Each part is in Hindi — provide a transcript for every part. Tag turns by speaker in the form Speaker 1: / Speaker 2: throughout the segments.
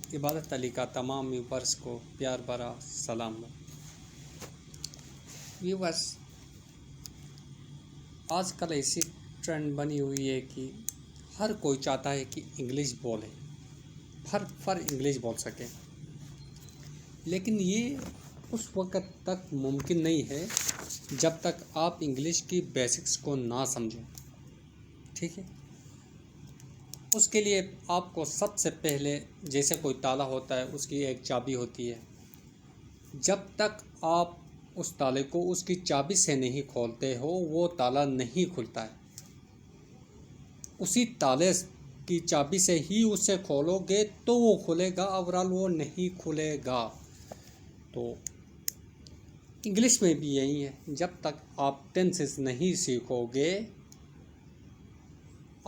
Speaker 1: इबादत अली का तमाम व्यूवर्स को प्यार भरा सलाम। व्यूवर्स, आजकल ऐसी ट्रेंड बनी हुई है कि हर कोई चाहता है कि इंग्लिश बोले, फर इंग्लिश बोल सके, लेकिन ये उस वक़्त तक मुमकिन नहीं है जब तक आप इंग्लिश की बेसिक्स को ना समझें। ठीक है, उसके लिए आपको सबसे पहले, जैसे कोई ताला होता है उसकी एक चाबी होती है, जब तक आप उस ताले को उसकी चाबी से नहीं खोलते हो वो ताला नहीं खुलता है। उसी ताले की चाबी से ही उसे खोलोगे तो वो खुलेगा, ओवरऑल वो नहीं खुलेगा। तो इंग्लिश में भी यही है, जब तक आप टेंसेस नहीं सीखोगे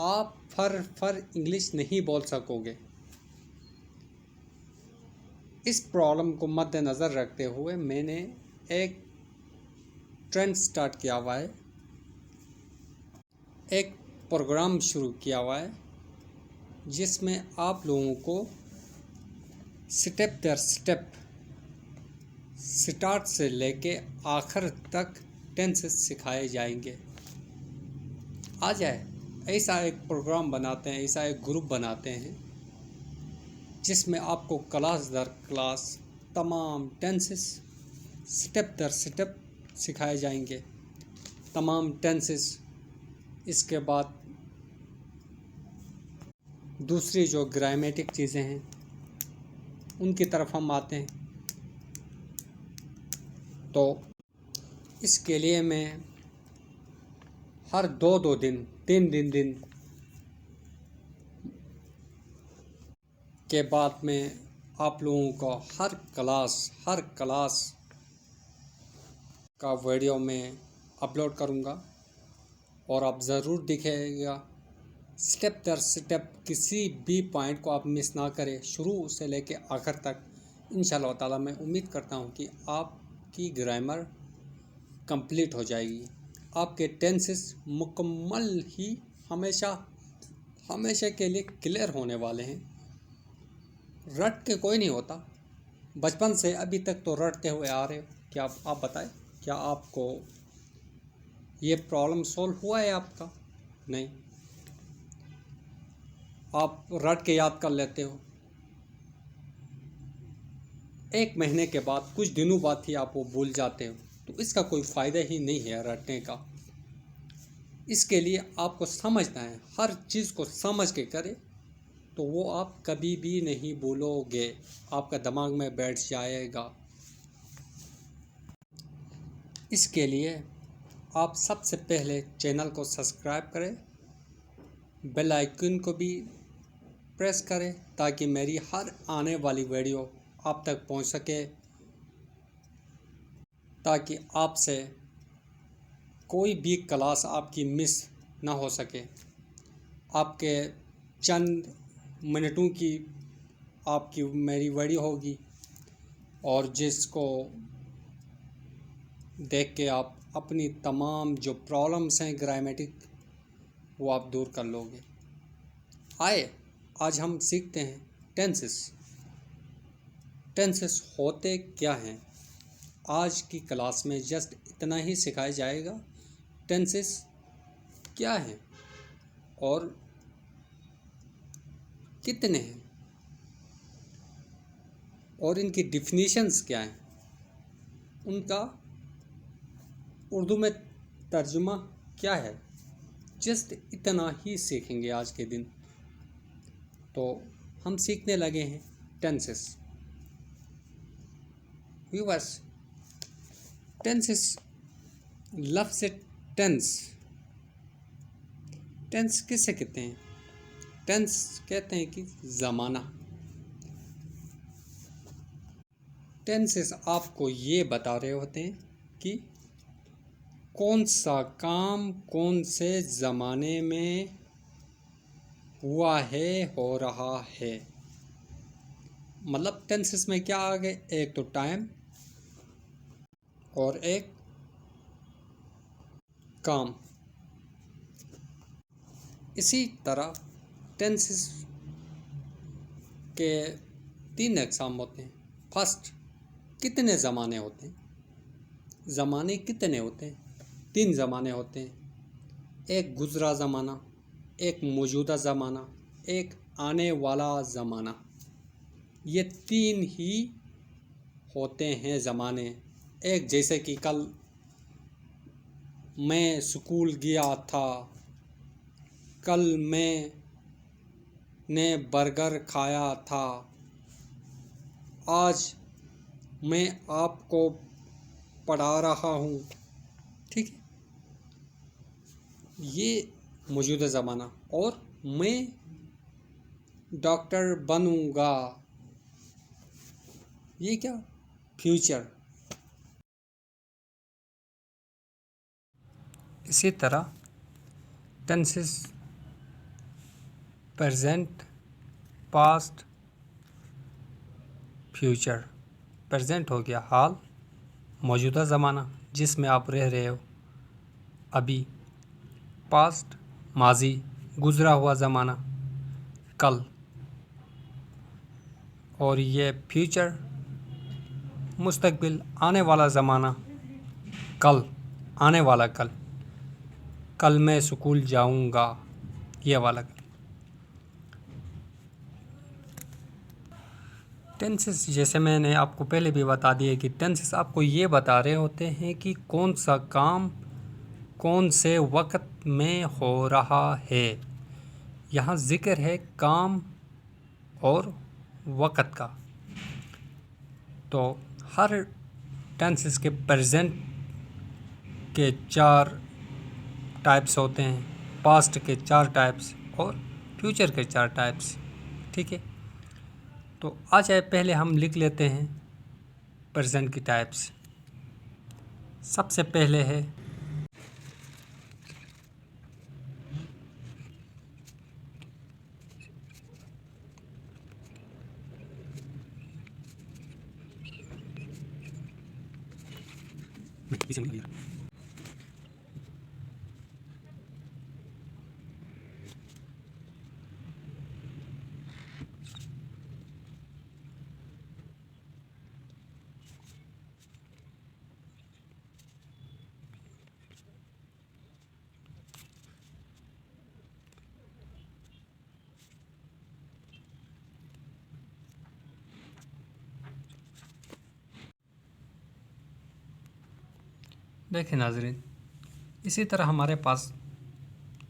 Speaker 1: आप फर इंग्लिश नहीं बोल सकोगे। इस प्रॉब्लम को मद्देनज़र रखते हुए मैंने एक ट्रेंड स्टार्ट किया हुआ है, एक प्रोग्राम शुरू किया हुआ है जिसमें आप लोगों को स्टेप दर स्टेप, स्टार्ट से लेके आखिर तक टेंसेस सिखाए जाएंगे। आ जाए, ऐसा एक प्रोग्राम बनाते हैं, ऐसा एक ग्रुप बनाते हैं जिसमें आपको क्लास दर क्लास तमाम टेंसेस स्टेप दर स्टेप सिखाए जाएंगे। तमाम टेंसेस, इसके बाद दूसरी जो ग्रामेटिक चीज़ें हैं उनकी तरफ हम आते हैं। तो इसके लिए मैं हर दो दिन, तीन दिन के बाद में आप लोगों को हर क्लास का वीडियो में अपलोड करूँगा और आप ज़रूर दिखेगा। स्टेप दर स्टेप किसी भी पॉइंट को आप मिस ना करें, शुरू से लेके आखिर तक। इंशाल्लाह ताला मैं उम्मीद करता हूँ कि आपकी ग्रामर कंप्लीट हो जाएगी, आपके टेंसेस मुकम्मल ही हमेशा के लिए क्लियर होने वाले हैं। रट के कोई नहीं होता, बचपन से अभी तक तो रटते हुए आ रहे हो। क्या आप बताएं, क्या आपको ये प्रॉब्लम सॉल्व हुआ है आपका? नहीं, आप रट के याद कर लेते हो, एक महीने के बाद, कुछ दिनों बाद ही आप वो भूल जाते हो। तो इसका कोई फ़ायदा ही नहीं है रटने का। इसके लिए आपको समझना है, हर चीज़ को समझ के करें तो वो आप कभी भी नहीं भूलोगे, आपका दिमाग में बैठ जाएगा। इसके लिए आप सबसे पहले चैनल को सब्सक्राइब करें, बेल आइकन को भी प्रेस करें ताकि मेरी हर आने वाली वीडियो आप तक पहुंच सके, ताकि आपसे कोई भी क्लास आपकी मिस ना हो सके। आपके चंद मिनटों की आपकी मेरी वीडियो होगी और जिसको देख के आप अपनी तमाम जो प्रॉब्लम्स हैं ग्रामेटिक वो आप दूर कर लोगे। आए, आज हम सीखते हैं टेंसेस होते क्या हैं। आज की क्लास में जस्ट इतना ही सिखाया जाएगा, टेंसेस क्या हैं और कितने हैं और इनकी डिफिनीशंस क्या हैं, उनका उर्दू में तर्जुमा क्या है। जस्ट इतना ही सीखेंगे आज के दिन। तो हम सीखने लगे हैं टेंसेस। व्यूअर्स, टेंसेस, लफ्ज़ टेंस किसे कहते हैं? टेंस कहते हैं कि ज़माना। टेंसेस आपको ये बता रहे होते हैं कि कौन सा काम कौन से ज़माने में हुआ है, हो रहा है। मतलब टेंसेस में क्या आ गए, एक तो टाइम और एक काम। इसी तरह टेंसेस के तीन एग्ज़ाम होते हैं। फर्स्ट, कितने ज़माने होते हैं? ज़माने कितने होते हैं? तीन ज़माने होते हैं। एक गुज़रा ज़माना, एक मौजूदा ज़माना, एक आने वाला ज़माना। ये तीन ही होते हैं ज़माने। एक जैसे कि कल मैं स्कूल गया था, कल मैंने बर्गर खाया था, आज मैं आपको पढ़ा रहा हूँ। ठीक है, ये मौजूदा ज़माना। और मैं डॉक्टर बनूँगा, ये क्या? फ्यूचर। इसी तरह tenses present, past, future. Present हो गया हाल, मौजूदा ज़माना जिसमें आप रह रहे हो अभी। पास्ट माजी, गुज़रा हुआ ज़माना, कल। और ये फ्यूचर मुस्तकबिल, आने वाला ज़माना, कल, आने वाला कल। कल मैं स्कूल जाऊंगा, ये वाला कल। टेंसेस जैसे मैंने आपको पहले भी बता दिया कि टेंसेस आपको ये बता रहे होते हैं कि कौन सा काम कौन से वक्त में हो रहा है। यहाँ ज़िक्र है काम और वक्त का। तो हर टेंसेस के प्रेजेंट के 4 टाइप्स होते हैं, पास्ट के 4 टाइप्स और फ्यूचर के 4 टाइप्स। ठीक है, तो आ जाए पहले हम लिख लेते हैं प्रेजेंट की टाइप्स। सबसे पहले है देखें नाज़रीन, इसी तरह हमारे पास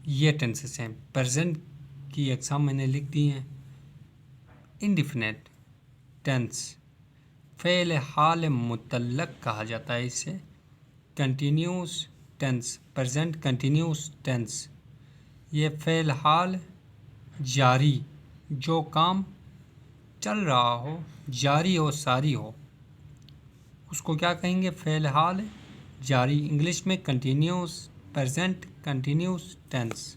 Speaker 1: ये टेंसेस हैं। प्रेजेंट की एग्ज़ाम मैंने लिख दी हैं। इंडिफिनिट टेंस, फ़ेल हाल मुतल्लक कहा जाता है इसे। Continuous tense, present continuous tense, ये फ़ेल हाल जारी, जो काम चल रहा हो, जारी हो सारी हो, उसको क्या कहेंगे? फ़ेल हाल जारी। इंग्लिश में कंटिन्यूस, प्रेजेंट कंटिन्यूस टेंस,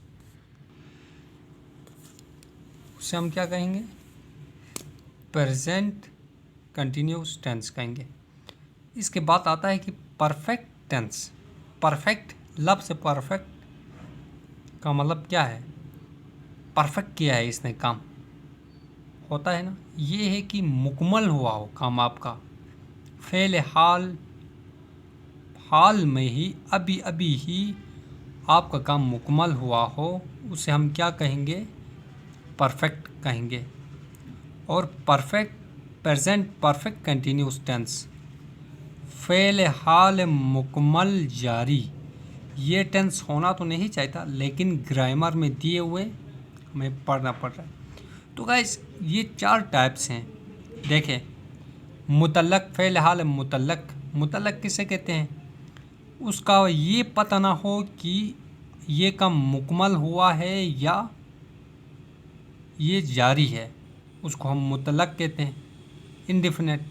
Speaker 1: उसे हम क्या कहेंगे? प्रेजेंट कंटिन्यूस टेंस कहेंगे। इसके बाद आता है कि परफेक्ट टेंस। परफेक्ट, लफ्ज़ परफेक्ट का मतलब क्या है? परफेक्ट किया है इसने काम, होता है ना, ये है कि मुकम्मल हुआ हो काम आपका। फ़ेल हाल, हाल में ही, अभी अभी ही आपका काम मुकम्मल हुआ हो, उसे हम क्या कहेंगे? परफेक्ट कहेंगे। और perfect present perfect continuous tense, फ़ेल हाल मुकम्मल जारी, ये टेंस होना तो नहीं चाहता, लेकिन ग्रामर में दिए हुए हमें पढ़ना पड़ रहा है। तो गाइस ये 4 टाइप्स हैं। देखें, मुतल्लक, फ़ेल हाल मुतल्लक। मुतल्लक किसे कहते हैं? उसका ये पता ना हो कि ये काम मुकम्मल हुआ है या ये जारी है, उसको हम मुतल्लक कहते हैं। इनडिफिनिट,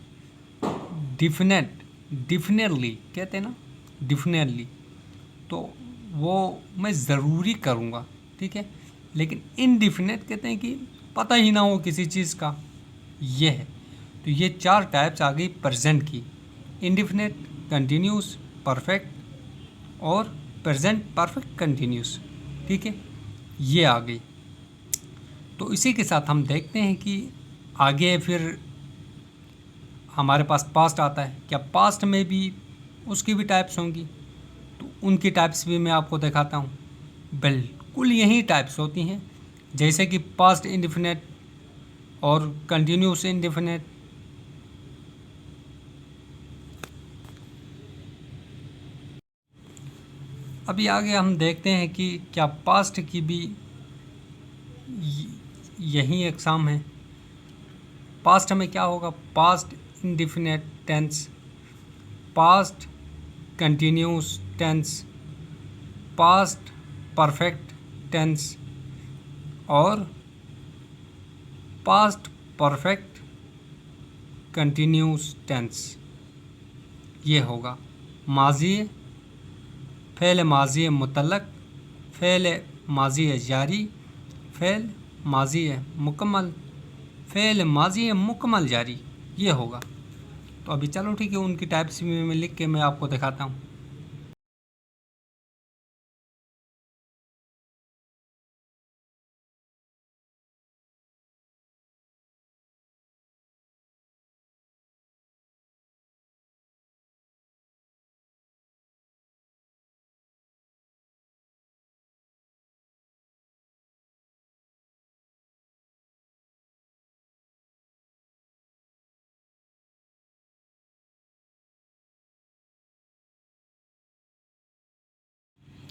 Speaker 1: डिफिनेट, डिफिनेटली कहते हैं ना, डिफिनेटली, तो वो मैं ज़रूरी करूँगा, ठीक है। लेकिन इनडिफिनेट कहते हैं कि पता ही ना हो किसी चीज़ का, ये है। तो ये 4 टाइप्स आ गई प्रेजेंट की। इनडिफिनेट, कंटिन्यूस, परफेक्ट और प्रेजेंट परफेक्ट कंटिन्यूस, ठीक है, ये आ गई। तो इसी के साथ हम देखते हैं कि आगे फिर हमारे पास पास्ट आता है, क्या पास्ट में भी उसकी भी टाइप्स होंगी? तो उनकी टाइप्स भी मैं आपको दिखाता हूँ। बिल्कुल यही टाइप्स होती हैं, जैसे कि पास्ट इंडेफिनिट और कंटिन्यूस इंडेफिनिट। अभी आगे हम देखते हैं कि क्या पास्ट की भी यही एग्जाम है। पास्ट में क्या होगा? Past indefinite tense, past continuous tense, past perfect tense और पास्ट परफेक्ट कंटिन्यूस टेंस। ये होगा माजी, फ़ेल माजी मुतल्लक, फ़ेल माजी जारी, फ़ेल माजी मुकम्मल, फ़ेल माजी मुकम्मल जारी। ये होगा। तो अभी चलो ठीक है, उनकी टाइप्स भी मैं लिख के मैं आपको दिखाता हूँ।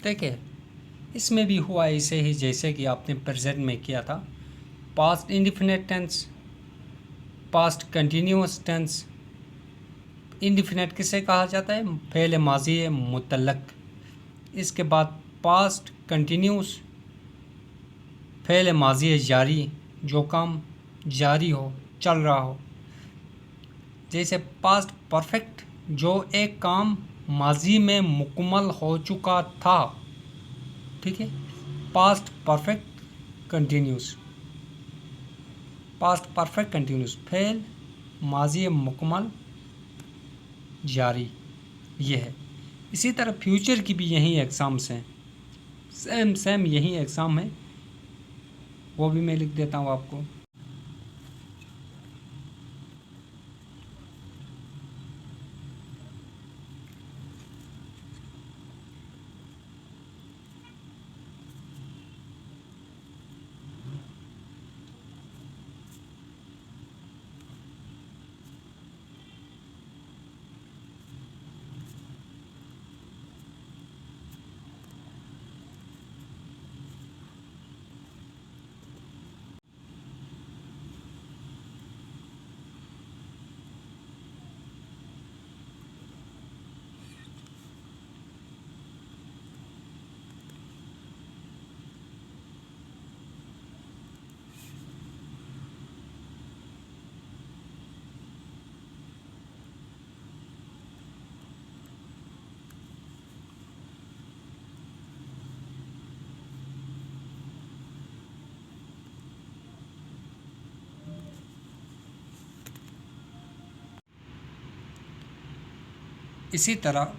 Speaker 1: देखिए, इसमें भी हुआ ऐसे ही जैसे कि आपने प्रेजेंट में किया था। Past indefinite tense, past continuous tense. Indefinite किसे कहा जाता है? फ़ेल माजी मुतल्लक। इसके बाद पास्ट कंटिन्यूस, फ़ेल माजी जारी, जो काम जारी हो, चल रहा हो। जैसे पास्ट परफेक्ट, जो एक काम माजी में मुकम्मल हो चुका था। ठीक है। Past perfect continuous, past perfect continuous, fail माजी मुकम्मल जारी। ये है। इसी तरह फ्यूचर की भी यही एग्ज़ाम्स हैं, सेम यही एग्ज़ाम है। वो भी मैं लिख देता हूँ आपको। इसी तरह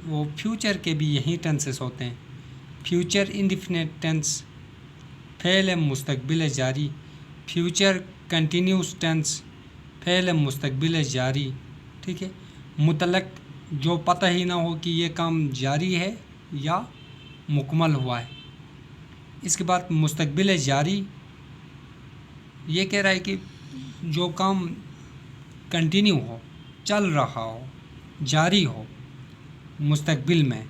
Speaker 1: वो फ्यूचर के भी यही टेंसेस होते हैं। फ्यूचर इंडिफिनिट टेंस, फ़ेल मुस्तकबिल जारी। फ्यूचर कंटिन्यूस टेंस, फ़ेल मुस्तकबिल जारी। ठीक है। मुतल्लक, जो पता ही ना हो कि ये काम जारी है या मुकम्मल हुआ है। इसके बाद मुस्तकबिल जारी, ये कह रहा है कि जो काम कंटिन्यू हो, चल रहा हो, जारी हो मुस्तकबिल में,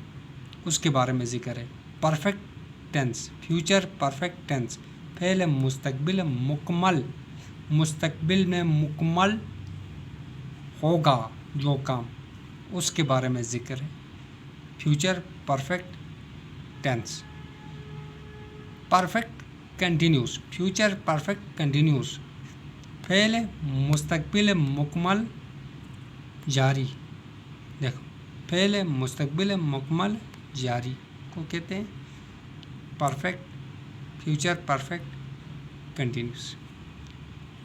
Speaker 1: उसके बारे में ज़िक्र है। Perfect tense, future perfect tense, फ़ेल मुस्तकबिल मुकम्मल, मुस्तकबिल में मुकम्मल होगा जो काम, उसके बारे में ज़िक्र है। Future perfect tense. Perfect continuous, future perfect continuous, फ़ेल मुस्तकबिल मुकम्मल जारी। देखो, फ़ेल मुस्तकबिल मुकम्मल जारी को कहते हैं परफेक्ट, फ्यूचर परफेक्ट कंटिन्यूस।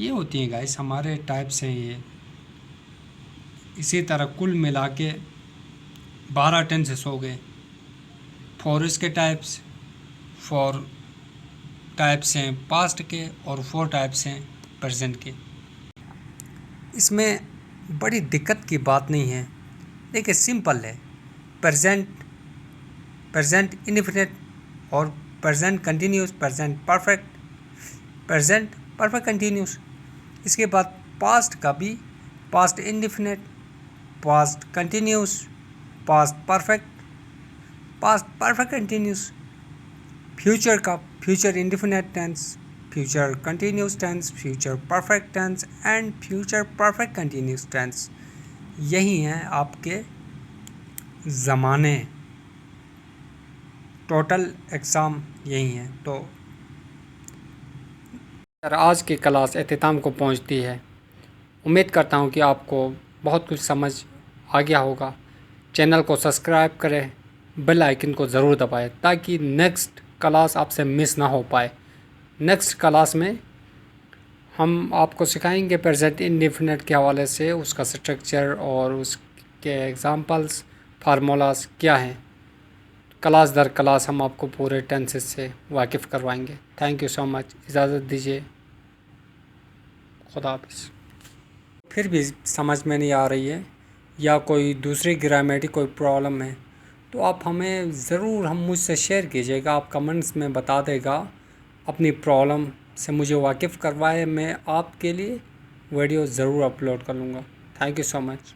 Speaker 1: ये होती हैं गाइस हमारे टाइप्स हैं ये। इसी तरह कुल मिला के 12 टेंसेस हो गए। फॉर इसके टाइप्स, 4 टाइप्स हैं पास्ट के और 4 टाइप्स हैं प्रेजेंट के। इसमें बड़ी दिक्कत की बात नहीं है। देखिए सिंपल है, प्रेजेंट, प्रेजेंट इंडेफिनिट और present continuous, present perfect, present perfect continuous. इसके बाद पास्ट का भी past indefinite, past continuous, past perfect, past perfect continuous. Future का future indefinite tense, future continuous tense, future perfect tense and future perfect continuous tense. यही हैं आपके ज़माने, टोटल एग्ज़ाम यही हैं। तो आज की क्लास अख्ताम को पहुंचती है। उम्मीद करता हूं कि आपको बहुत कुछ समझ आ गया होगा। चैनल को सब्सक्राइब करें, बेल आइकन को ज़रूर दबाएं ताकि नेक्स्ट क्लास आपसे मिस ना हो पाए। नेक्स्ट क्लास में हम आपको सिखाएंगे प्रेजेंट इंडेफिनिट के हवाले से, उसका स्ट्रक्चर और उसके एग्जांपल्स, फार्मूलाज क्या हैं। क्लास दर क्लास हम आपको पूरे टेंसेस से वाकिफ़ करवाएंगे। Thank you so much. इजाज़त दीजिए। खुदा हाफिज़। फिर भी समझ में नहीं आ रही है या कोई दूसरी ग्रामेटिक कोई प्रॉब्लम है तो आप हमें ज़रूर हम मुझसे शेयर कीजिएगा। आप कमेंट्स में बता देगा अपनी प्रॉब्लम से मुझे वाकिफ़ करवाए, मैं आपके लिए वीडियो ज़रूर अपलोड कर लूँगा। Thank you so much.